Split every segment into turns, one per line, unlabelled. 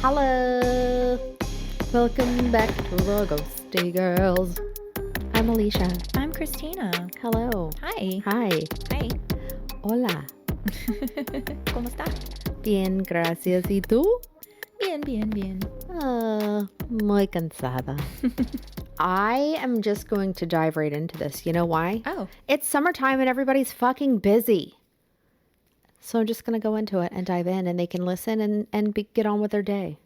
Hello. Welcome back to the Ghosty Girls. I'm Alicia.
I'm Christina.
Hello.
Hi.
Hi.
Hi.
Hola.
¿Cómo está?
Bien, gracias. ¿Y tú?
Bien.
Muy cansada. I am just going to dive right into this. You know why?
Oh.
It's summertime and everybody's fucking busy. So I'm just going to go into it and dive in and they can listen and get on with their day.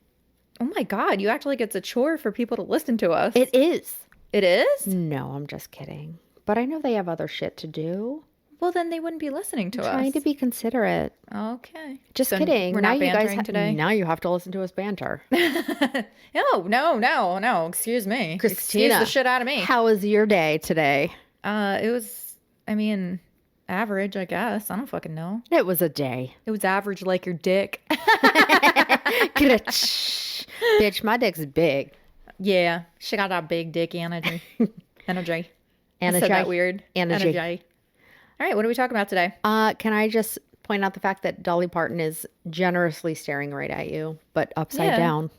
Oh my God, you act like it's a chore for people to listen to us.
It is.
It is?
No, I'm just kidding. But I know they have other shit to do.
Well, then they wouldn't be listening to us.
Trying to be considerate.
Okay.
Just
So
kidding.
We're
now
not bantering today?
Now you have to listen to us banter.
No. Excuse me.
Christina,
Excuse the shit out of me.
How was your day today?
It was, average, I guess. I don't fucking know.
It was a day.
It was average like your dick.
Bitch, my dick's big.
Yeah. She got that big dick energy. Energy. I
Energy.
said that weird.
Energy.
All right, what are we talking about today?
Can I just point out the fact that Dolly Parton is generously staring right at you, but upside down?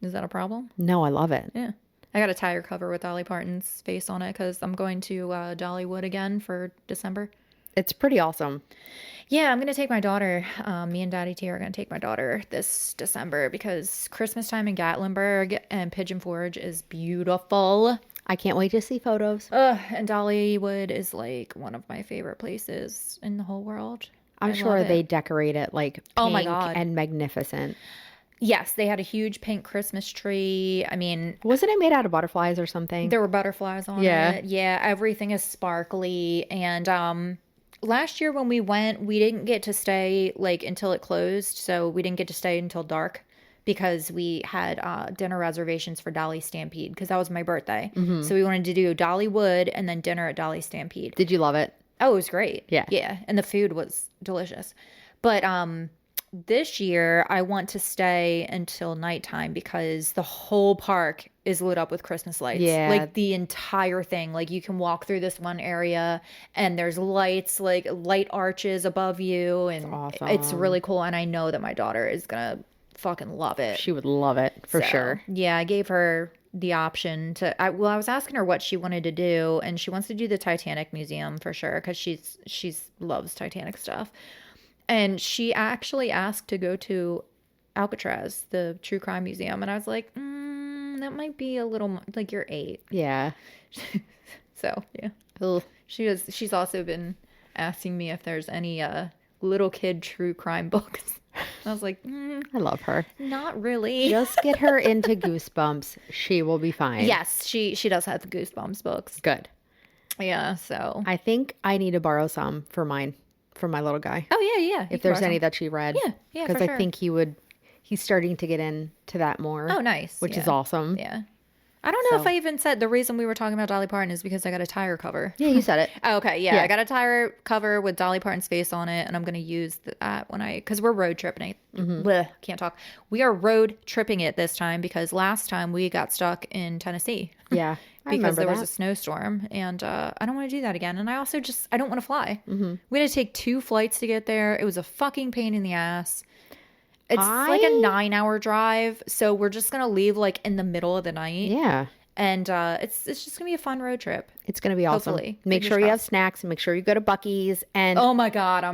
Is that a problem?
No, I love it.
Yeah. I got a tire cover with Dolly Parton's face on it because I'm going to Dollywood again for December.
It's pretty awesome.
Yeah, I'm going to take my daughter. Me and Daddy T are going to take my daughter this December because Christmas time in Gatlinburg and Pigeon Forge is beautiful.
I can't wait to see photos.
And Dollywood is like one of my favorite places in the whole world.
I'm sure they decorate it like pink
oh my God.
and magnificent.
Yes, they had a huge pink Christmas tree. I mean,
wasn't it made out of butterflies or something?
There were butterflies on it. Yeah, everything is sparkly. And last year when we went, we didn't get to stay like until it closed. So we didn't get to stay until dark because we had dinner reservations for Dolly Stampede because that was my birthday. Mm-hmm. So we wanted to do Dollywood and then dinner at Dolly Stampede.
Did you love it?
Oh, it was great.
Yeah.
Yeah. And the food was delicious. But this year I want to stay until nighttime because the whole park is lit up with Christmas lights.
Yeah.
Like the entire thing. Like you can walk through this one area and there's lights, like light arches above you. And
awesome.
It's really cool. And I know that my daughter is going to fucking love it.
She would love it for sure.
Yeah. I gave her the option to, I was asking her what she wanted to do, and she wants to do the Titanic Museum for sure because she's loves Titanic stuff. And she actually asked to go to Alcatraz, the true crime museum, and I was like, that might be a little like you're 8.
Yeah.
So yeah.
Ugh.
She's also been asking me if there's any little kid true crime books. I was like,
I love her.
Not really.
Just get her into Goosebumps. She will be fine.
Yes, she does have the Goosebumps books.
Good.
Yeah, so.
I think I need to borrow some for my little guy.
Oh, yeah.
If there's any that she read.
Yeah,
because I think he's starting to get into that more.
Oh, nice.
Which is awesome.
Yeah. I don't know if I even said the reason we were talking about Dolly Parton is because I got a tire cover.
Yeah, you said it.
Oh, okay, yeah. I got a tire cover with Dolly Parton's face on it, and I'm going to use that because we're road tripping it. Blech, can't talk. We are road tripping it this time because last time we got stuck in Tennessee.
Yeah,
because there was a snowstorm, and I don't want to do that again. And I also I don't want to fly. Mm-hmm. We had to take 2 flights to get there. It was a fucking pain in the ass. It's like a 9-hour drive, so we're just gonna leave like in the middle of the night.
Yeah,
and it's just gonna be a fun road trip.
It's gonna be awesome.
Hopefully.
Make sure you have snacks, and make sure you go to Buc-ee's. And
oh my God,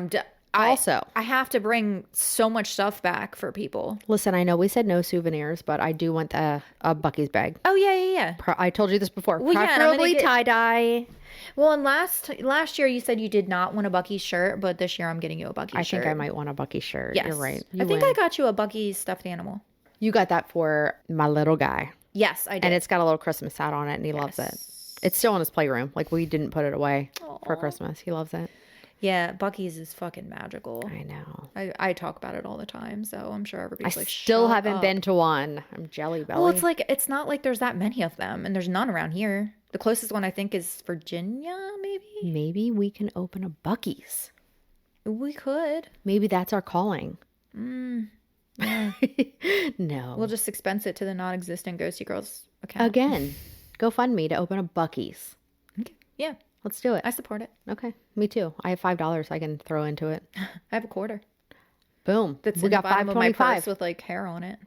I
have to bring so much stuff back for people.
Listen, I know we said no souvenirs, but I do want a Buc-ee's bag.
Oh yeah.
I told you this before.
Well,
preferably tie-dye.
Well, and last year you said you did not want a Buc-ee's shirt, but this year I'm getting you a Buc-ee's shirt.
I think I might want a Buc-ee's shirt.
Yes.
You're right.
I think I got you a Buc-ee's stuffed animal.
You got that for my little guy.
Yes, I did.
And it's got a little Christmas hat on it, and he loves it. It's still in his playroom. Like, we didn't put it away for Christmas. He loves it.
Yeah, Buc-ee's is fucking magical.
I know.
I talk about it all the time, so I'm sure everybody's
I
like,
still haven't been to one. I'm jelly belly.
Well, it's not like there's that many of them, and there's none around here. The closest one I think is Virginia, maybe?
Maybe we can open a Buc-ee's.
We could.
Maybe that's our calling.
Yeah.
No.
We'll just expense it to the non-existent Ghosty Girls account.
Again, GoFundMe to open a Buc-ee's.
Okay. Yeah.
Let's do it.
I support it.
Okay. Me too. I have $5 I can throw into it.
I have a quarter.
Boom.
That's
we
in
got
the bottom of my
$5.25
purse with like hair on it.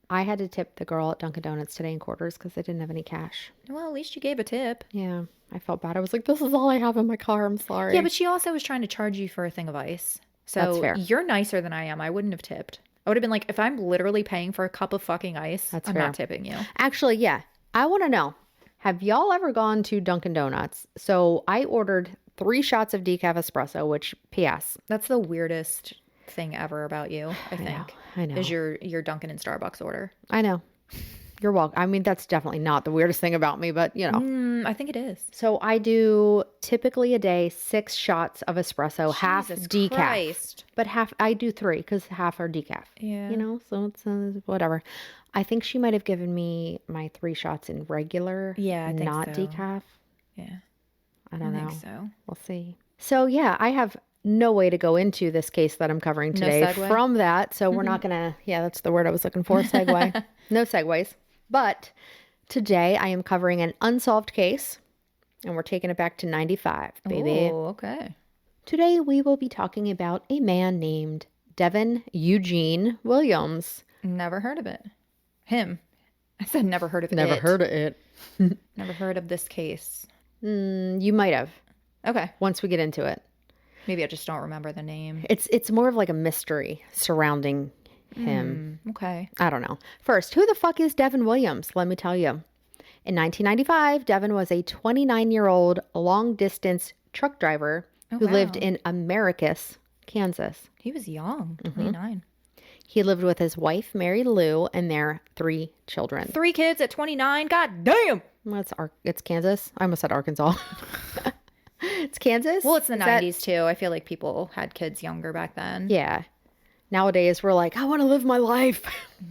I had to tip the girl at Dunkin' Donuts today in quarters because I didn't have any cash.
Well, at least you gave a tip.
Yeah, I felt bad. I was like, this is all I have in my car. I'm sorry.
Yeah, but she also was trying to charge you for a thing of ice. So
That's fair.
You're nicer than I am. I wouldn't have tipped. I would have been like, if I'm literally paying for a cup of fucking ice,
That's
I'm
fair.
not tipping you.
Actually, yeah. I want to know, have y'all ever gone to Dunkin' Donuts? So I ordered 3 shots of decaf espresso, which, P.S.
That's the weirdest thing ever about you, I think.
I know.
Is your Dunkin' and Starbucks order.
I know. You're welcome. I mean, that's definitely not the weirdest thing about me, but you know.
I think it is.
So I do typically a day 6 shots of espresso, half decaf.
Christ.
But half, I do 3 because half are decaf.
Yeah.
You know, so it's whatever. I think she might have given me my 3 shots in regular,
Yeah, I think
not
so.
decaf.
Yeah.
I don't know.
think so.
We'll see. So yeah, I have no way to go into this case that I'm covering today
segue?
from that. So we're not going to, that's the word I was looking for, segue. No segues. But today I am covering an unsolved case and we're taking it back to 95, baby.
Oh, okay.
Today we will be talking about a man named Devin Eugene Williams.
Never heard of it. Him. I said never heard of it.
Never heard of it.
Never heard of this case.
You might have
Okay.
once we get into it.
Maybe I just don't remember the name.
It's more of like a mystery surrounding him.
Okay.
I don't know. First, who the fuck is Devin Williams? Let me tell you. In 1995, Devin was a 29-year-old long-distance truck driver who lived in Americus, Kansas.
He was young, 29.
He lived with his wife, Mary Lou, and their 3 children.
3 kids at 29? God damn!
Well, it's Kansas. I almost said Arkansas. It's Kansas?
Well, it's the 90s too. I feel like people had kids younger back then.
Yeah. Nowadays, we're like, I want to live my life.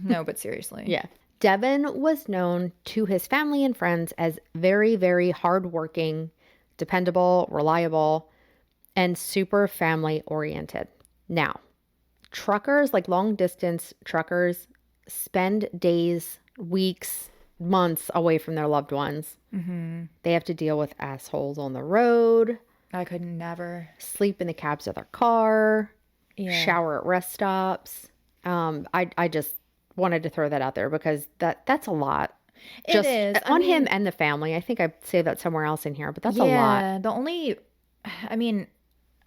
No, but seriously.
Yeah. Devin was known to his family and friends as very, very hardworking, dependable, reliable, and super family oriented. Now, truckers, like long distance truckers, spend days, weeks, months away from their loved ones. They have to deal with assholes on the road,
I could never.
sleep in the cabs of their car,
Yeah.
shower at rest stops. I just wanted to throw that out there because that's a lot.
It is.
On him and the family. I think I say that somewhere else in here, but that's a lot.
Yeah.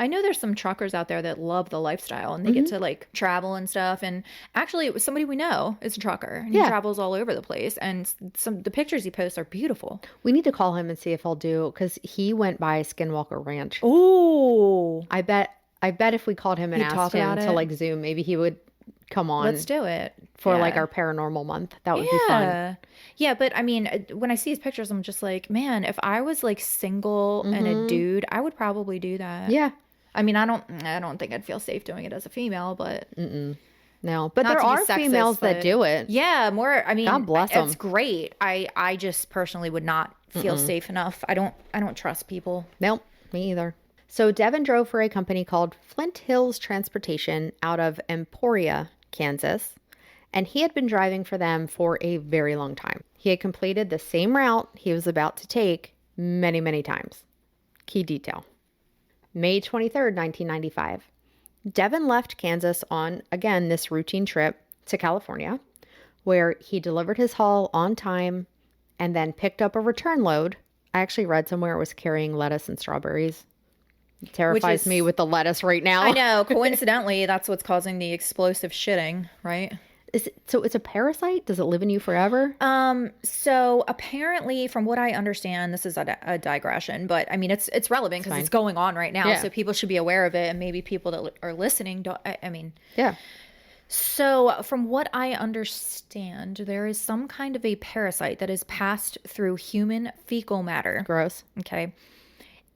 I know there's some truckers out there that love the lifestyle and they get to like travel and stuff. And actually, it was somebody we know is a trucker and he travels all over the place. And the pictures he posts are beautiful.
We need to call him and see if he'll do, because he went by Skinwalker Ranch.
Ooh.
I bet if we called him and
He'd talk
asked him
about
to
it.
like Zoom, maybe he would come on
Let's do it.
for
Yeah.
like our paranormal month. That would be fun.
Yeah, but I mean, when I see his pictures, I'm just like, man, if I was like single and a dude, I would probably do that.
Yeah.
I mean, I don't think I'd feel safe doing it as a female, but
No, but
Not
there
to be
are
sexist,
females that
but-
do it.
yeah, more. I mean,
God bless 'em.
It's great. I just personally would not feel safe enough. I don't trust people.
Nope, me either. So Devin drove for a company called Flint Hills Transportation out of Emporia, Kansas, and he had been driving for them for a very long time. He had completed the same route he was about to take many, many times. Key detail. May 23rd, 1995. Devin left Kansas on, again, this routine trip to California, where he delivered his haul on time and then picked up a return load. I actually read somewhere it was carrying lettuce and strawberries. It terrifies me with the lettuce right now.
I know. Coincidentally, that's what's causing the explosive shitting, right?
So it's a parasite? Does it live in you forever?
So apparently, from what I understand, this is a digression, but I mean, it's relevant because it's going on right now.
Yeah.
So people should be aware of it, and maybe people that are listening don't. I mean,
Yeah.
so from what I understand, there is some kind of a parasite that is passed through human fecal matter.
Gross.
Okay.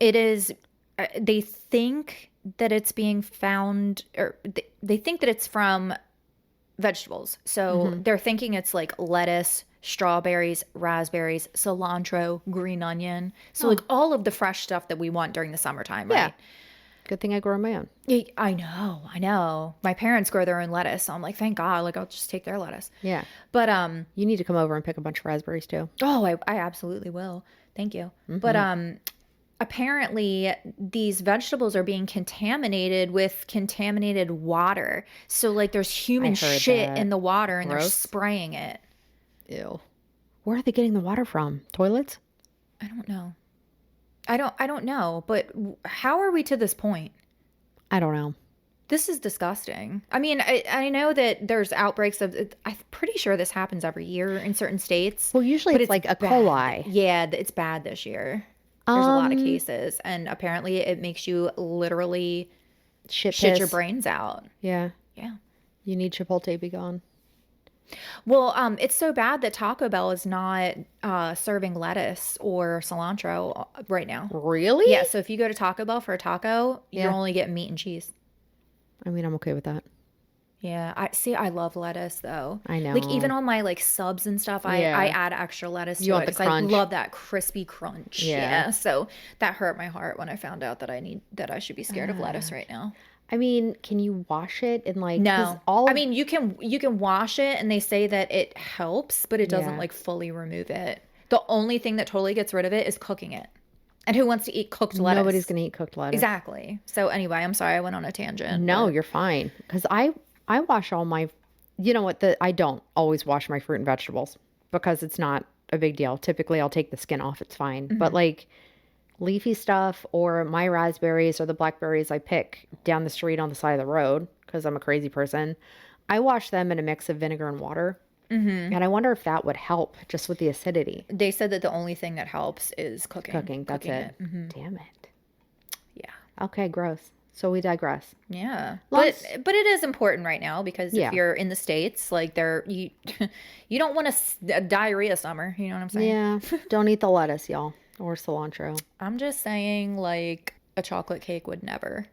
It is, they think that it's being found, or they think that it's from vegetables. So they're thinking it's like lettuce, strawberries, raspberries, cilantro, green onion. So like all of the fresh stuff that we want during the summertime, right?
Yeah. Good thing I grow my own.
Yeah, I know. My parents grow their own lettuce. So I'm like, thank God, like I'll just take their lettuce.
Yeah.
But
You need to come over and pick a bunch of raspberries too.
oh, I absolutely will. Thank you. But apparently these vegetables are being contaminated with contaminated water. So like there's human shit
that.
in the water and they're
Gross.
spraying it.
Ew. Where are they getting the water from? Toilets?
I don't know. I don't know, but how are we to this point?
I don't know.
This is disgusting. I mean, I know that there's outbreaks of, I'm pretty sure this happens every year in certain states.
Well, usually it's like a
bad.
coli.
Yeah, it's bad this year. There's a lot of cases, and apparently it makes you literally shit your brains out.
Yeah.
Yeah.
You need Chipotle be gone.
Well, it's so bad that Taco Bell is not serving lettuce or cilantro right now.
Really?
Yeah, so if you go to Taco Bell for a taco, you only get meat and cheese.
I mean, I'm okay with that.
Yeah, I love lettuce though.
I know.
Like even on my like subs and stuff, I add extra lettuce to it because I love that crispy crunch. Yeah. So that hurt my heart when I found out that I should be scared of lettuce right now.
I mean, can you wash it and like
no? I mean, you can wash it and they say that it helps, but it doesn't like fully remove it. The only thing that totally gets rid of it is cooking it. And who wants to eat cooked lettuce?
Nobody's going to eat cooked lettuce.
Exactly. So anyway, I'm sorry I went on a tangent.
No, you're fine. Because I wash all my, you know what, I don't always wash my fruit and vegetables because it's not a big deal. Typically, I'll take the skin off. It's fine. Mm-hmm. But like leafy stuff or my raspberries or the blackberries I pick down the street on the side of the road because I'm a crazy person, I wash them in a mix of vinegar and water. Mm-hmm. And I wonder if that would help just with the acidity.
They said that the only thing that helps is cooking.
That's it.
Mm-hmm.
Damn it.
Yeah.
Okay, gross. So we digress.
Yeah. But it is important right now because if you're in the States, like you don't want a diarrhea summer. You know what I'm saying?
Yeah. Don't eat the lettuce, y'all. Or cilantro.
I'm just saying like a chocolate cake would never.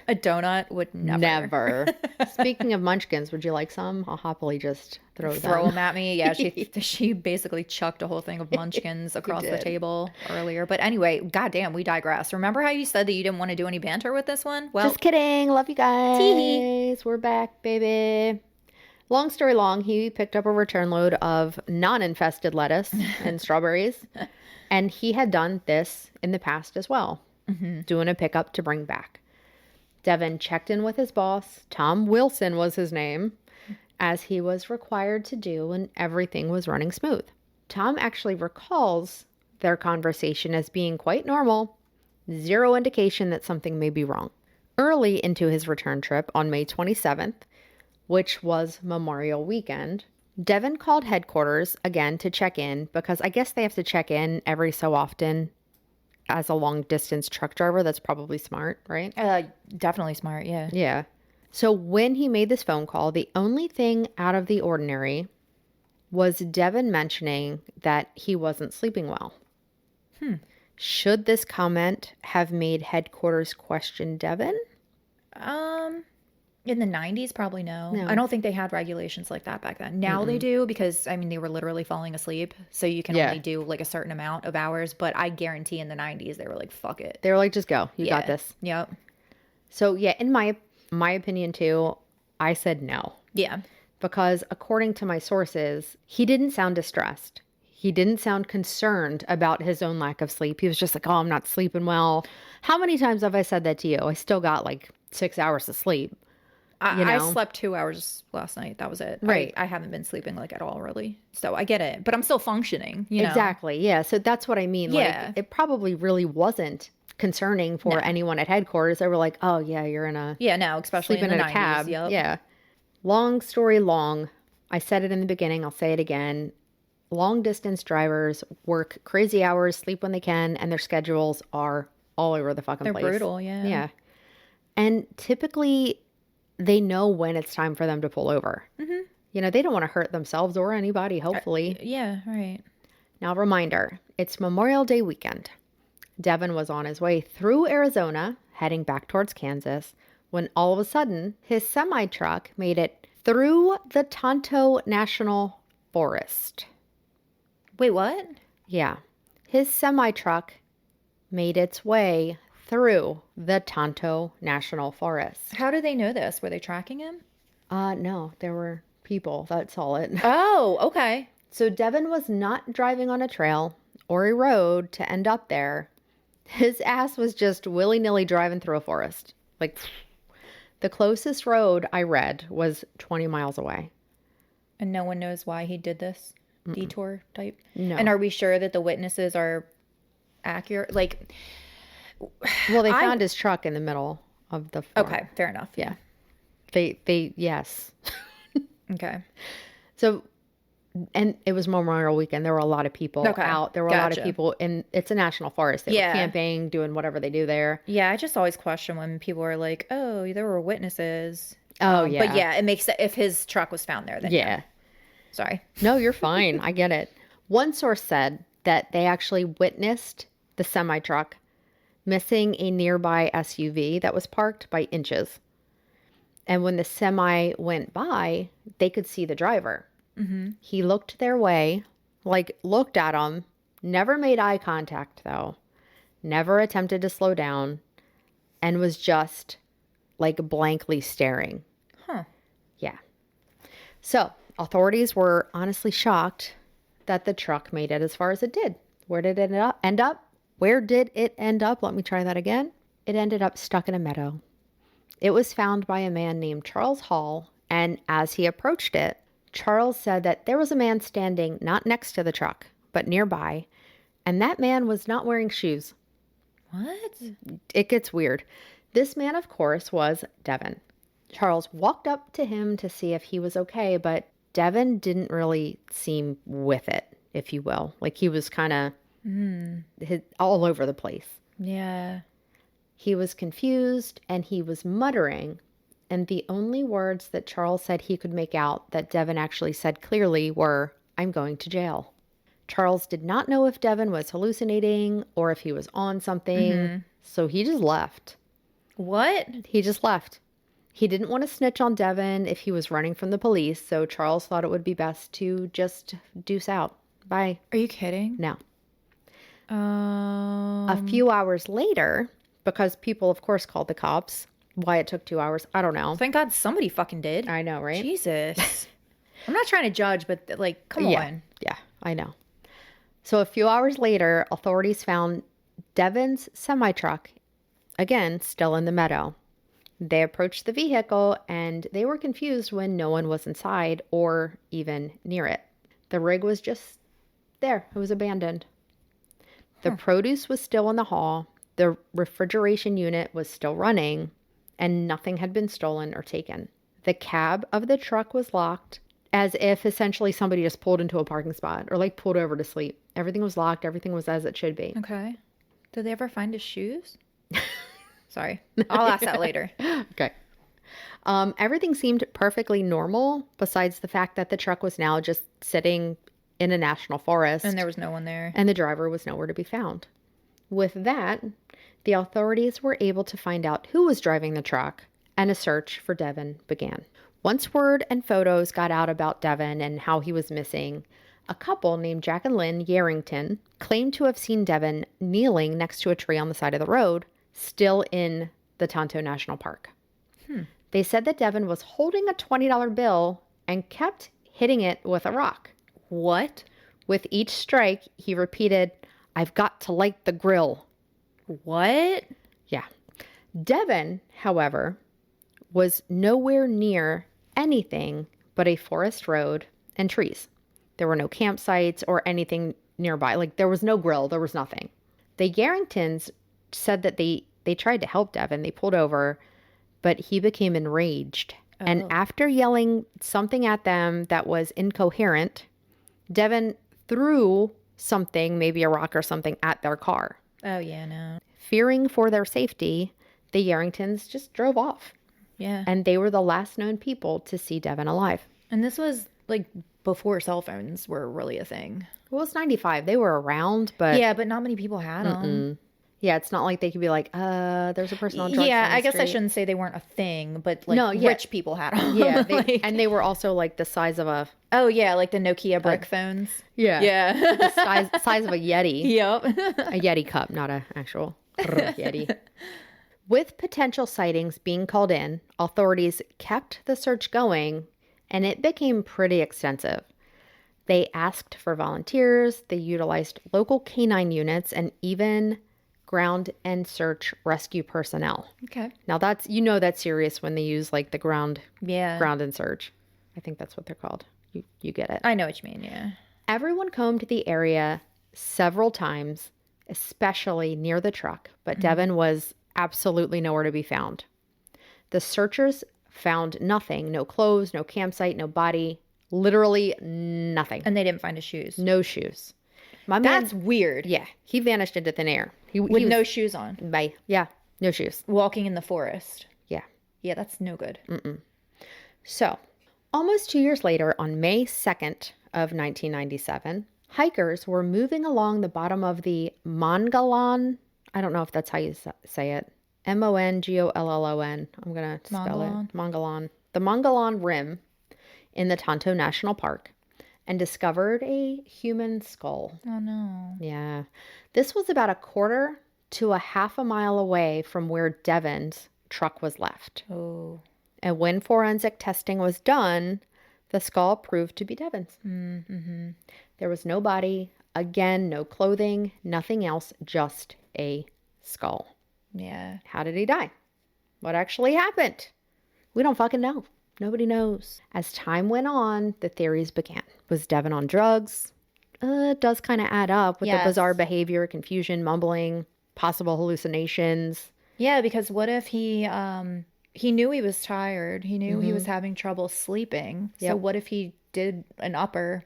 A donut would never.
Never. Speaking of munchkins, would you like some? I'll happily just throw
them at me. Yeah, she basically chucked a whole thing of munchkins across the table earlier. But anyway, goddamn, we digress. Remember how you said that you didn't want to do any banter with this one? Well,
just kidding. Love you guys.
Tee-hee.
We're back, baby. Long story long, he picked up a return load of non-infested lettuce and strawberries. And he had done this in the past as well, doing a pickup to bring back. Devin checked in with his boss, Tom Wilson was his name, as he was required to do when everything was running smooth. Tom actually recalls their conversation as being quite normal, zero indication that something may be wrong. Early into his return trip on May 27th, which was Memorial Weekend, Devin called headquarters again to check in because I guess they have to check in every so often. As a long distance truck driver, that's probably smart, right?
Definitely smart, yeah.
Yeah. So when he made this phone call, the only thing out of the ordinary was Devin mentioning that he wasn't sleeping well. Should this comment have made headquarters question Devin?
In the 90s, probably no. I don't think they had regulations like that back then. Now they do because, I mean, they were literally falling asleep. So you can only do like a certain amount of hours. But I guarantee in the 90s, they were like, fuck it.
They were like, just go. You got this.
Yep.
So, yeah, in my opinion, too, I said no.
Yeah.
Because according to my sources, he didn't sound distressed. He didn't sound concerned about his own lack of sleep. He was just like, oh, I'm not sleeping well. How many times have I said that to you? I still got like 6 hours of sleep.
I slept 2 hours last night. That was it.
Right.
I haven't been sleeping like at all, really. So I get it. But I'm still functioning, you know?
Exactly. Yeah. So that's what I mean.
Yeah.
Like, it probably really wasn't concerning for anyone at headquarters. They were like, oh, yeah, you're in a...
Yeah, no, especially in the 90s.
Cab.
Yep.
Yeah. Long story long. I said it in the beginning. I'll say it again. Long distance drivers work crazy hours, sleep when they can, and their schedules are all over the fucking place.
They're brutal, yeah.
Yeah. And typically... they know when it's time for them to pull over. Mm-hmm. You know, they don't want to hurt themselves or anybody, hopefully.
Yeah, right.
Now, reminder, it's Memorial Day weekend. Devin was on his way through Arizona, heading back towards Kansas, when all of a sudden, his semi-truck made it through the Tonto National Forest.
Wait, what?
Yeah. His semi-truck made its way through the Tonto National Forest.
How did they know this? Were they tracking him?
No, there were people that saw it.
Oh, okay.
So Devin was not driving on a trail or a road to end up there. His ass was just willy-nilly driving through a forest. Like, the closest road I read was 20 miles away.
And no one knows why he did this detour type?
No.
And are we sure that the witnesses are accurate? Like,
well, they found his truck in the middle of the farm.
Okay, fair enough.
Yeah. Yes.
Okay.
So, and it was Memorial Weekend. There were a lot of people out. There were a lot of people, and it's a national forest. They were camping, doing whatever they do there.
Yeah, I just always question when people are like, "Oh, there were witnesses."
Oh, yeah.
But yeah, it makes sense if his truck was found there. Then yeah. Sorry.
No, you're fine. I get it. One source said that they actually witnessed the semi truck missing a nearby SUV that was parked by inches. And when the semi went by, they could see the driver. Mm-hmm. He looked their way, like looked at them, never made eye contact though, never attempted to slow down, and was just like blankly staring.
Huh.
Yeah. So authorities were honestly shocked that the truck made it as far as it did. Where did it end up? Where did it end up? Let me try that again. It ended up stuck in a meadow. It was found by a man named Charles Hall, and as he approached it, Charles said that there was a man standing not next to the truck, but nearby, and that man was not wearing shoes.
What?
It gets weird. This man, of course, was Devin. Charles walked up to him to see if he was okay, but Devin didn't really seem with it, if you will. Like he was kind of all over the place.
Yeah.
He was confused and he was muttering. And the only words that Charles said he could make out that Devin actually said clearly were, "I'm going to jail." Charles did not know if Devin was hallucinating or if he was on something. So he just left.
What?
He just left. He didn't want to snitch on Devin if he was running from the police. So Charles thought it would be best to just deuce out. Bye.
Are you kidding?
No. A few hours later, because people, of course, called the cops. Why it took 2 hours, I don't know.
Thank God somebody fucking did.
I know, right?
Jesus. I'm not trying to judge, but like, come on.
Yeah, I know. So a few hours later, authorities found Devin's semi-truck, again, still in the meadow. They approached the vehicle and they were confused when no one was inside or even near it. The rig was just there. It was abandoned. The produce was still in the hall. The refrigeration unit was still running. And nothing had been stolen or taken. The cab of the truck was locked, as if essentially somebody just pulled into a parking spot or like pulled over to sleep. Everything was locked. Everything was as it should be.
Okay. Did they ever find his shoes? Sorry. I'll ask that later.
Okay. Everything seemed perfectly normal besides the fact that the truck was now just sitting in a national forest.
And there was no one there.
And the driver was nowhere to be found. With that, the authorities were able to find out who was driving the truck, and a search for Devin began. Once word and photos got out about Devin and how he was missing, a couple named Jack and Lynn Yarrington claimed to have seen Devin kneeling next to a tree on the side of the road, still in the Tonto National Park. They said that Devin was holding a $20 bill and kept hitting it with a rock.
What?
With each strike, he repeated, "I've got to light the grill."
What?
Yeah. Devin, however, was nowhere near anything but a forest road and trees. There were no campsites or anything nearby. Like there was no grill. There was nothing. The Yarringtons said that they tried to help Devin. They pulled over, but he became enraged. Oh. And after yelling something at them that was incoherent, Devin threw something, maybe a rock or something, at their car.
Oh, yeah, no.
Fearing for their safety, the Yarringtons just drove off.
Yeah.
And they were the last known people to see Devin alive.
And this was like before cell phones were really a thing.
Well, it's 95. They were around, but...
Yeah, but not many people had them.
Yeah, it's not like they could be like, there's a person on drugs.
Yeah,
on the
I guess
street.
I shouldn't say they weren't a thing, but like rich people had them.
Yeah, and they were also like the size of a...
Oh, yeah, like the Nokia brick phones.
Yeah.
Yeah.
The size of a Yeti.
Yep.
A Yeti cup, not an actual Yeti. With potential sightings being called in, authorities kept the search going, and it became pretty extensive. They asked for volunteers, they utilized local canine units, and even ground and search rescue personnel.
Okay.
Now that's serious when they use like the ground and search. I think that's what they're called. You get it.
I know what you mean, yeah.
Everyone combed the area several times, especially near the truck, but Devin was absolutely nowhere to be found. The searchers found nothing, no clothes, no campsite, no body, literally nothing.
And they didn't find his shoes.
No shoes.
That's weird.
Yeah, he vanished into thin air.
With no shoes on.
Yeah, no shoes.
Walking in the forest.
Yeah.
Yeah, that's no good.
So, almost 2 years later, on May 2nd of 1997, hikers were moving along the bottom of the Mogollon. I don't know if that's how you say it. Mongollon. I'm going to spell it. Mogollon. The Mogollon Rim in the Tonto National Park, and discovered a human skull.
Oh, no.
Yeah. This was about a quarter to a half a mile away from where Devin's truck was left.
Oh.
And when forensic testing was done, the skull proved to be Devin's.
Mm-hmm.
There was no body, again, no clothing, nothing else, just a skull.
Yeah.
How did he die? What actually happened? We don't fucking know. Nobody knows. As time went on, the theories began. Was Devin on drugs? It does kind of add up with the bizarre behavior, confusion, mumbling, possible hallucinations.
Yeah, because what if he knew he was tired. He knew he was having trouble sleeping. So what if he did an upper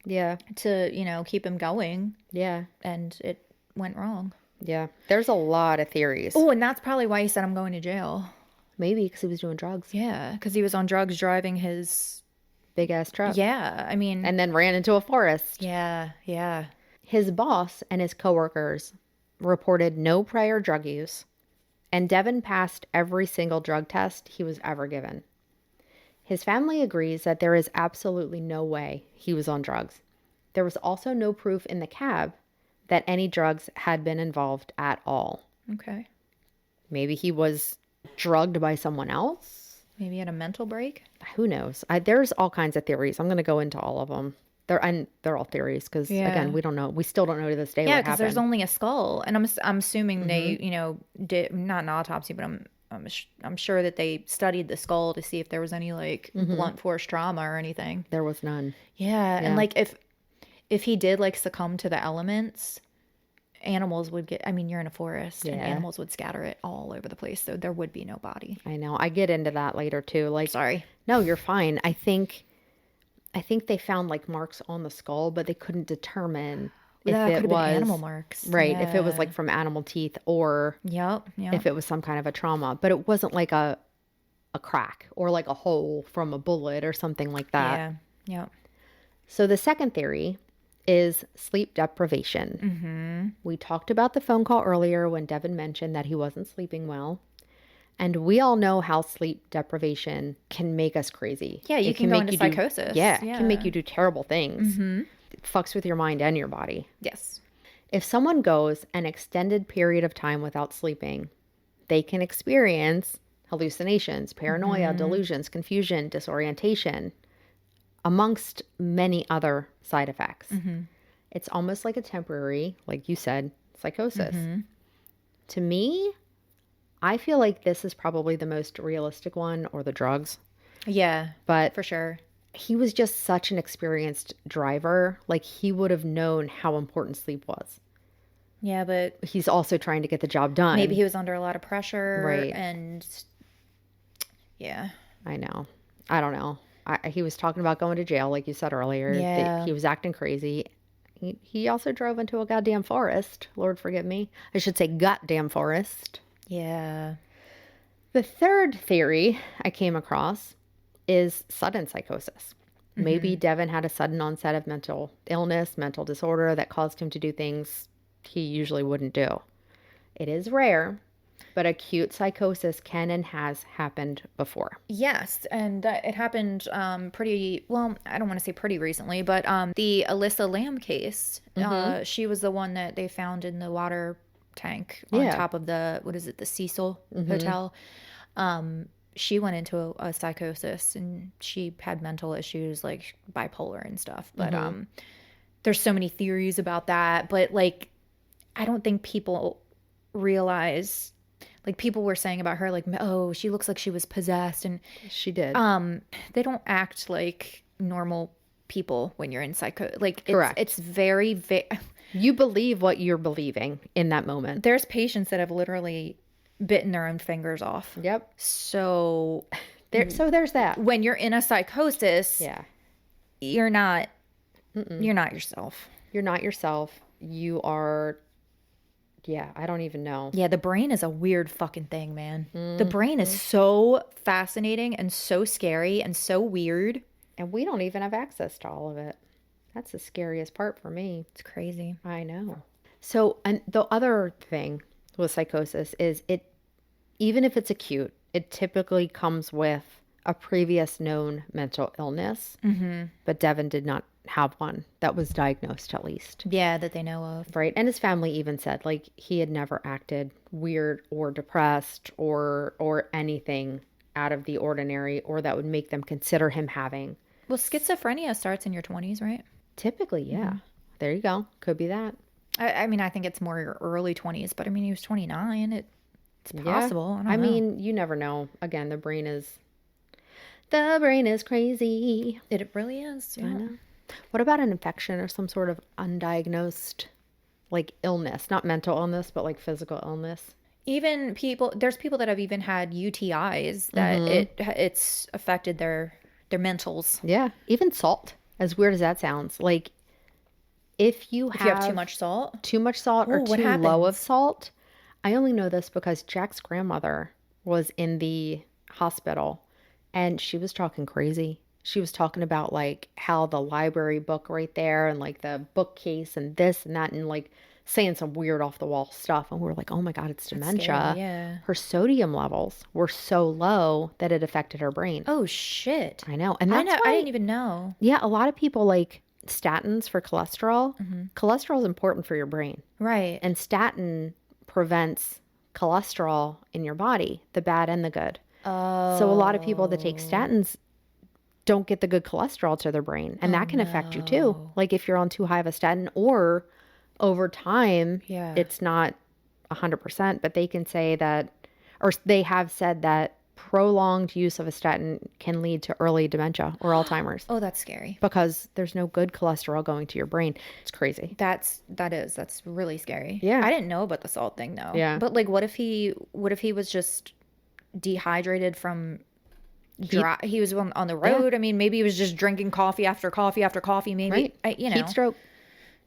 to, keep him going?
Yeah.
And it went wrong.
Yeah. There's a lot of theories.
Oh, and that's probably why he said, I'm going to jail.
Maybe because he was doing drugs.
Yeah, because he was on drugs driving his
big ass truck.
Yeah, I mean.
And then ran into a forest.
Yeah.
His boss and his coworkers reported no prior drug use, and Devin passed every single drug test he was ever given. His family agrees that there is absolutely no way he was on drugs. There was also no proof in the cab that any drugs had been involved at all.
Okay.
Maybe he was drugged by someone else.
Maybe he had a mental break.
Who knows? There's all kinds of theories. I'm going to go into all of them. They're all theories because again, we don't know. We still don't know to this day what happened.
Yeah, because there's only a skull, and I'm assuming they did not an autopsy, but I'm sure that they studied the skull to see if there was any blunt force trauma or anything.
There was none.
Yeah, and if he did succumb to the elements, animals would get, you're in a forest and animals would scatter it all over the place. So there would be no body.
I know. I get into that later too.
Sorry.
No, you're fine. I think they found marks on the skull, but they couldn't determine if it was
animal marks.
Right.
Yeah.
If it was from animal teeth or if it was some kind of a trauma, but it wasn't a crack or a hole from a bullet or something like that.
Yeah.
So the second theory is sleep deprivation.
Mm-hmm.
We talked about the phone call earlier when Devin mentioned that he wasn't sleeping well. And we all know how sleep deprivation can make us crazy.
Yeah, you can go into psychosis.
It can make you do terrible things.
Mm-hmm.
It fucks with your mind and your body.
Yes.
If someone goes an extended period of time without sleeping, they can experience hallucinations, paranoia, delusions, confusion, disorientation, amongst many other side effects.
Mm-hmm.
It's almost like a temporary, like you said, psychosis. To me, I feel like this is probably the most realistic one, or the drugs.
Yeah,
but
for sure.
He was just such an experienced driver. He would have known how important sleep was.
Yeah, but
he's also trying to get the job done.
Maybe he was under a lot of pressure.
Right.
And yeah.
I know. I don't know. He was talking about going to jail, like you said earlier.
Yeah.
He was acting crazy. He also drove into a goddamn forest. Lord forgive me. I should say goddamn forest.
Yeah.
The third theory I came across is sudden psychosis. Maybe Devin had a sudden onset of mental illness, mental disorder that caused him to do things he usually wouldn't do. It is rare, but acute psychosis can and has happened before.
Yes, and it happened pretty, well, I don't want to say pretty recently, but the Alyssa Lamb case, she was the one that they found in the water tank on top of the, the Cecil Hotel. She went into a psychosis, and she had mental issues like bipolar and stuff. But there's so many theories about that. But I don't think people realize, like, people were saying about her, like, oh, she looks like she was possessed, and
She did.
they don't act like normal people when you're in like,
Correct.
It's very
You believe what you're believing in that moment.
there's patients that have literally bitten their own fingers off.
Yep.
So
there's that.
when you're in a psychosis,
Yeah.
you're not yourself.
You're not yourself. You are, yeah, I don't even know.
Yeah, the brain is a weird fucking thing, man. The brain is so fascinating and so scary and so weird.
And we don't even have access to all of it. That's the scariest part for me.
It's crazy.
I know. So, and the other thing with psychosis is even if it's acute, it typically comes with a previous known mental illness. Mm-hmm. But Devin did not have one that was diagnosed, at least.
Yeah, that they know of.
Right. And his family even said, like, he had never acted weird or depressed or anything out of the ordinary or that would make them consider him having.
Well, schizophrenia starts in your 20s, right?
Typically, yeah. Mm-hmm. There you go. Could be that.
I mean, I think it's more your early 20s, but I mean, he was 29. It's possible.
Yeah. I mean, you never know. Again, the brain is crazy.
It really is. Yeah.
I know. What about an infection or some sort of undiagnosed, like, illness? Not mental illness, but like physical illness.
Even there's people that have even had UTIs that it's affected their mentals.
Yeah. Even salt. As weird as that sounds. Like, if you have
too much salt
or too low of salt. I only know this because Jack's grandmother was in the hospital and she was talking crazy. She was talking about, like, how the library book right there and, like, the bookcase and this and that and, like, saying some weird off the wall stuff. And we were like, oh my God, it's dementia.
Scary, yeah.
Her sodium levels were so low that it affected her brain.
Oh, shit.
I know. And that's
I didn't even know.
Yeah, a lot of people like statins for cholesterol. Mm-hmm. Cholesterol is important for your brain.
Right.
And statin prevents cholesterol in your body, the bad and the good.
Oh.
So a lot of people that take statins don't get the good cholesterol to their brain. And that can affect you too. Like if you're on too high of a statin or over time, it's not 100%, but they can say that, or they have said that prolonged use of a statin can lead to early dementia or Alzheimer's.
Oh, that's scary.
Because there's no good cholesterol going to your brain. It's crazy.
That's really scary.
Yeah.
I didn't know about the salt thing though.
Yeah.
But like what if he was just dehydrated from he was on the road? Yeah. I mean, maybe he was just drinking coffee after coffee after coffee. Maybe
heat stroke.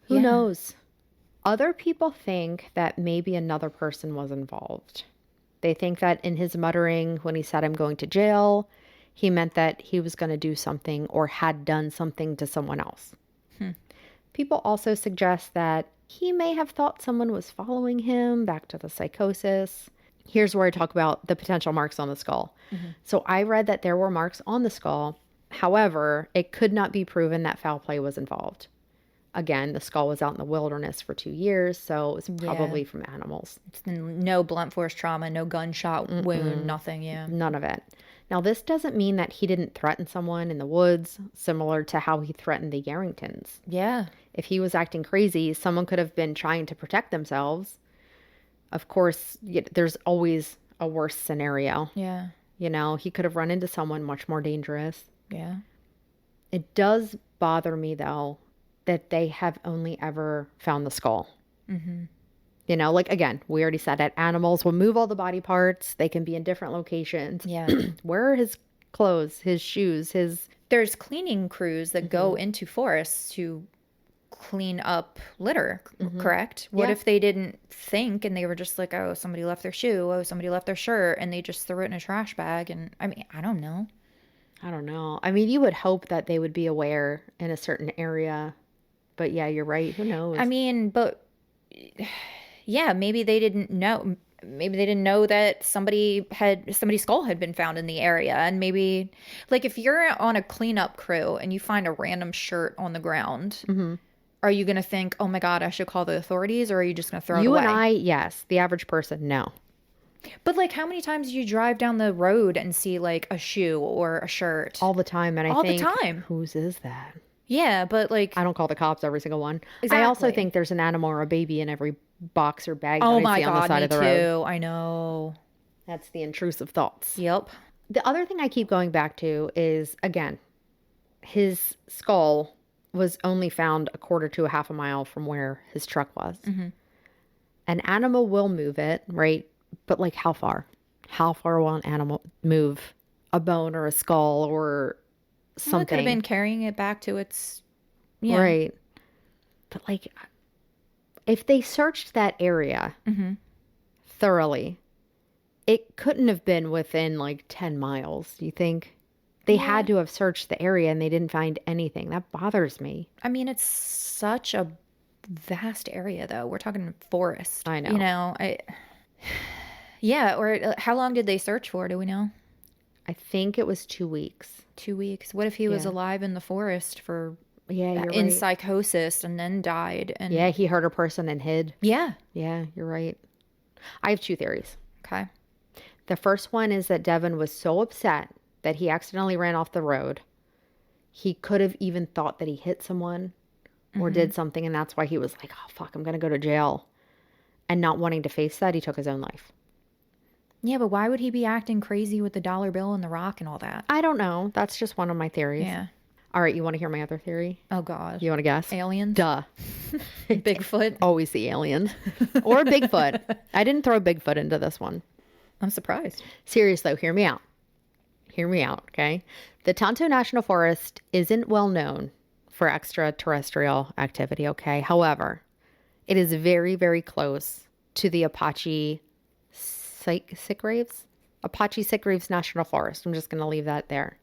Who knows? Other people think that maybe another person was involved. They think that in his muttering when he said, I'm going to jail, he meant that he was going to do something or had done something to someone else. People also suggest that he may have thought someone was following him back to the psychosis. Here's where I talk about the potential marks on the skull. Mm-hmm. So I read that there were marks on the skull. However, it could not be proven that foul play was involved. Again, the skull was out in the wilderness for 2 years, so it was probably from animals.
No blunt force trauma, no gunshot wound, nothing,
None of it. Now, this doesn't mean that he didn't threaten someone in the woods, similar to how he threatened the Yarringtons.
Yeah.
If he was acting crazy, someone could have been trying to protect themselves. Of course, there's always a worse scenario.
Yeah.
You know, he could have run into someone much more dangerous.
Yeah.
It does bother me, though, that they have only ever found the skull. Mm-hmm. You know, like, again, we already said it. Animals will move all the body parts. They can be in different locations.
Yeah.
Where are his clothes, his shoes,
There's cleaning crews that go into forests to clean up litter, correct? What if they didn't think and they were just like, oh, somebody left their shoe, oh, somebody left their shirt, and they just threw it in a trash bag? And I mean, I don't know.
I mean, you would hope that they would be aware in a certain area. But yeah, you're right. Who knows?
I mean, but yeah, maybe they didn't know. Maybe they didn't know that somebody's skull had been found in the area. And maybe, like, if you're on a cleanup crew and you find a random shirt on the ground, are you going to think, oh my God, I should call the authorities? Or are you just going to throw it away?
You and I, yes. The average person, no.
But, like, how many times do you drive down the road and see, like, a shoe or a shirt?
All the time. And I think,
all the time.
Whose is that?
Yeah, but like,
I don't call the cops every single one. I also
exactly.
think there's an animal or a baby in every box or bag that
Oh
I
my
see on the
God,
side
me
of the road.
too. I know.
That's the intrusive thoughts.
Yep.
The other thing I keep going back to is, again, his skull was only found a quarter to a half a mile from where his truck was.
Mm-hmm.
An animal will move it, right? But like how far? How far will an animal move a bone or a skull or
Well, it could have
something?
been carrying it back to its, yeah.
Right. But like if they searched that area
Mm-hmm.
thoroughly, it couldn't have been within like 10 miles, do you think? They
Yeah.
had to have searched the area and they didn't find anything. That bothers me.
I mean, it's such a vast area, though. We're talking forest.
I know.
You know, yeah. Or how long did they search for? Do we know?
I think it was 2 weeks.
2 weeks. What if he was
Yeah.
alive in the forest for
Yeah, you're
in
right.
psychosis and then died? And
Yeah, he hurt a person and hid.
yeah.
Yeah, you're right. I have 2 theories.
Okay.
The first one is that Devin was so upset that he accidentally ran off the road. He could have even thought that he hit someone or did something, and that's why he was like, oh, fuck, I'm going to go to jail. And not wanting to face that, he took his own life.
Yeah, but why would he be acting crazy with the dollar bill and the rock and all that?
I don't know. That's just one of my theories.
Yeah.
All right, you want to hear my other theory?
Oh God.
You want to guess?
Aliens?
Duh.
Bigfoot?
Always the aliens. Or Bigfoot. I didn't throw Bigfoot into this one.
I'm surprised.
Seriously, though, hear me out. Hear me out, okay? The Tonto National Forest isn't well known for extraterrestrial activity, okay? However, it is very, very close to the Apache Sitgraves? Apache Sitgraves National Forest. I'm just going to leave that there.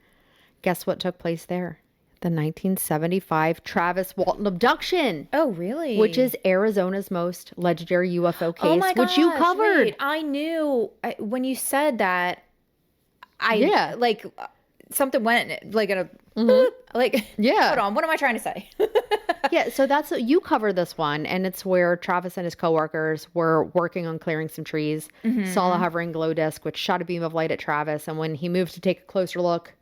Guess what took place there? The 1975 Travis Walton abduction.
Oh, really?
Which is Arizona's most legendary UFO case,
oh my gosh,
which you covered.
Wait, I knew when you said that.
Yeah.
Like something went like in a boop, like
Yeah.
Hold on, what am I trying to say?
Yeah, so you covered this one, and it's where Travis and his coworkers were working on clearing some trees, saw a hovering glow disc, which shot a beam of light at Travis, and when he moved to take a closer look,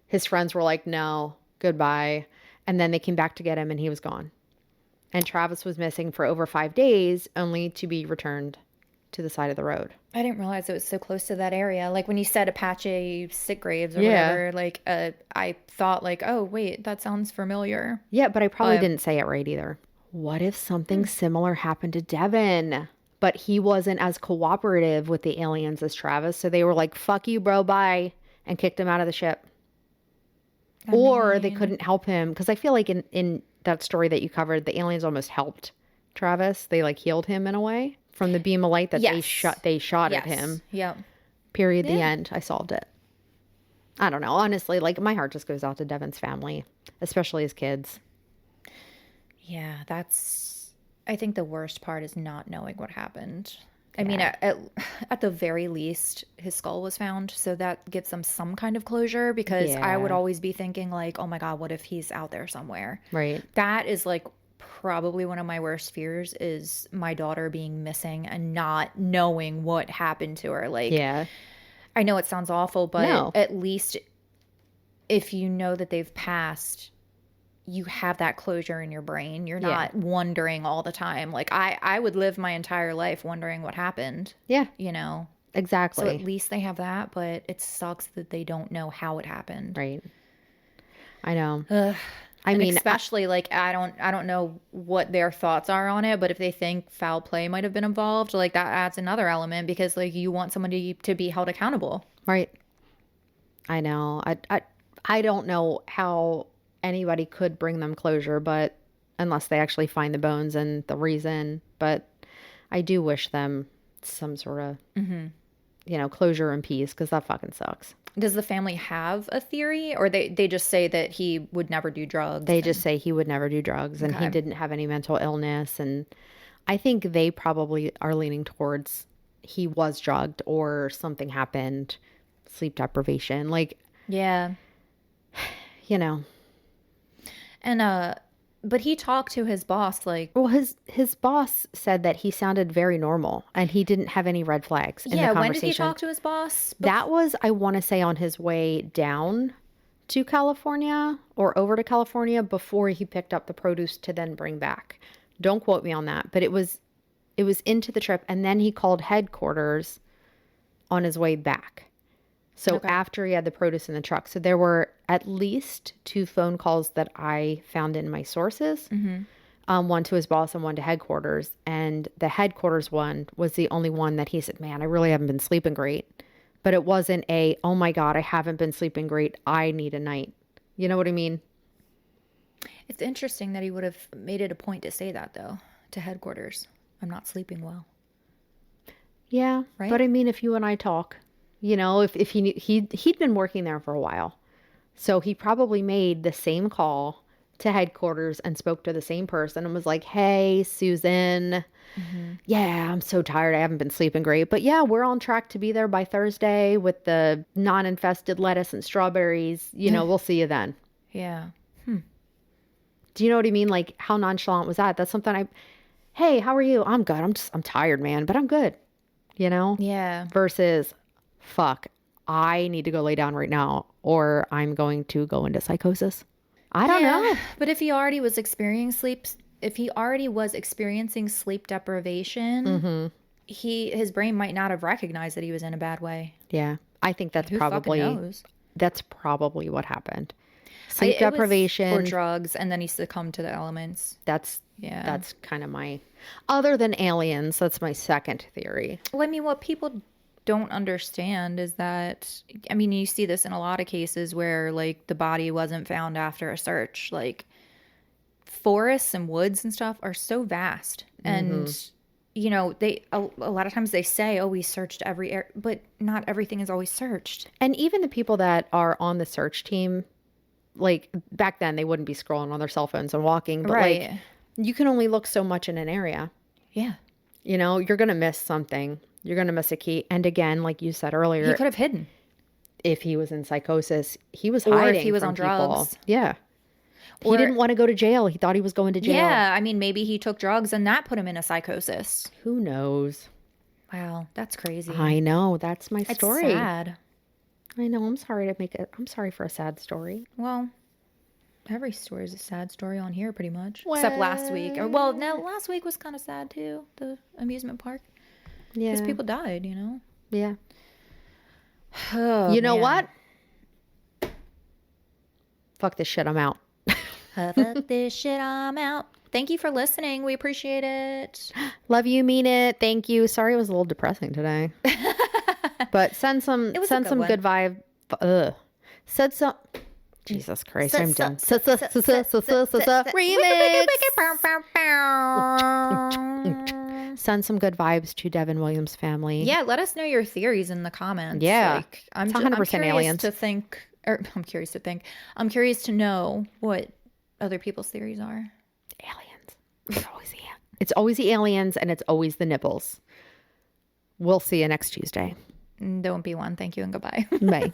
his friends were like, no, goodbye, and then they came back to get him, and he was gone. And Travis was missing for over 5 days, only to be returned to the side of the road.
I didn't realize it was so close to that area. Like when you said Apache Sitgraves or
Yeah.
whatever, like I thought like, oh wait, that sounds familiar.
Yeah, but I probably
But-
didn't say it right either. What if something similar happened to Devin? But he wasn't as cooperative with the aliens as Travis, so they were like, fuck you, bro, bye, and kicked him out of the ship. Or they couldn't help him, because I feel like in that story that you covered, the aliens almost helped Travis. They like healed him in a way from the beam of light that
Yes.
they shot
Yes.
at him.
Yep.
Period. The end. I solved it. I don't know. Honestly, like my heart just goes out to Devin's family, especially his kids.
Yeah, I think the worst part is not knowing what happened. I mean, at the very least, his skull was found, so that gives them some kind of closure, because I would
Yeah.
always be thinking like, oh my God, what if he's out there somewhere?
Right.
That is like probably one of my worst fears, is my daughter being missing and not knowing what happened to her. Like,
Yeah.
I know it sounds awful, but
No.
at least if you know that they've passed, you have that closure in your brain. You're not wondering all the time. Like I would live my entire life wondering what happened,
Yeah.
you know?
Exactly.
So at least they have that, but it sucks that they don't know how it happened.
Right. I know.
Ugh.
I
And
mean,
especially like I don't know what their thoughts are on it, but if they think foul play might have been involved, like that adds another element, because like you want somebody to be held accountable.
right. I know. I don't know how anybody could bring them closure, but unless they actually find the bones and the reason, but I do wish them some sort of, closure and peace, because that fucking sucks.
Does the family have a theory, or they just say that he would never do drugs?
They just say he would never do drugs and he
Okay.
didn't have any mental illness. And I think they probably are leaning towards he was drugged or something happened, sleep deprivation. Like,
Yeah.
you know,
And but he talked to his boss like,
well, his boss said that he sounded very normal and he didn't have any red flags in the
yeah,
conversation.
when did he talk to his boss?
That was, I want to say, on his way down to California or over to California before he picked up the produce to then bring back. Don't quote me on that, but it was into the trip, and then he called headquarters on his way back. So after he had the produce in the truck. So there were at least 2 phone calls that I found in my sources. One to his boss and one to headquarters. And the headquarters one was the only one that he said, man, I really haven't been sleeping great. But it wasn't oh my God, I haven't been sleeping great. I need a night. You know what I mean?
It's interesting that he would have made it a point to say that, though, to headquarters. I'm not sleeping well.
Yeah. Right? But I mean, if you and I talk, you know, if he knew, he'd been working there for a while. So he probably made the same call to headquarters and spoke to the same person and was like, hey, Susan, yeah, I'm so tired. I haven't been sleeping great. But yeah, we're on track to be there by Thursday with the non-infested lettuce and strawberries. You know, we'll see you then.
Yeah.
Do you know what I mean? Like, how nonchalant was that? That's something hey, how are you? I'm good. I'm tired, man, but I'm good. You know?
Yeah.
Versus, fuck, I need to go lay down right now or I'm going to go into psychosis. I don't know.
But if he already was experiencing sleep deprivation, his brain might not have recognized that he was in a bad way.
Yeah. I think that's probably what happened. Sleep
It
deprivation
was for drugs, and then he succumbed to the elements.
That's kind of my, other than aliens, that's my second theory.
Well, I mean, what people don't understand is that, I mean, you see this in a lot of cases where, like, the body wasn't found after a search. Like, forests and woods and stuff are so vast. And, you know, a lot of times they say, oh, we searched every area, but not everything is always searched.
And even the people that are on the search team, like, back then they wouldn't be scrolling on their cell phones and walking, but like, you can only look so much in an area.
Yeah.
You know, you're going to miss something. You're going to miss a key. And again, like you said earlier,
he could have hidden.
If he was in psychosis, he was hiding.
Or if he was on
people.
Drugs.
Yeah. He didn't want to go to jail. He thought he was going to jail.
Yeah. I mean, maybe he took drugs and that put him in a psychosis.
Who knows?
Wow. That's crazy.
I know. That's my story.
It's sad.
I know. I'm sorry for a sad story.
Well, every story is a sad story on here pretty much. Well, except last week. No, last week was kind of sad too. The amusement park. Yeah. Because people died, you know?
Yeah.
Oh,
you know what? Fuck this shit. I'm out.
Fuck this shit. I'm out. Thank you for listening. We appreciate it.
Love you. Mean it. Thank you. Sorry it was a little depressing today. But send some good vibe. Said some. Jesus Christ, I'm done. Remix. Send some good vibes to Devin Williams' family.
Yeah, let us know your theories in the comments.
Yeah,
like, I'm 100% aliens. I'm curious to know what other people's theories are.
Aliens. It's always the aliens, and it's always the nipples. We'll see you next Tuesday.
Don't be one. Thank you and goodbye.
Bye.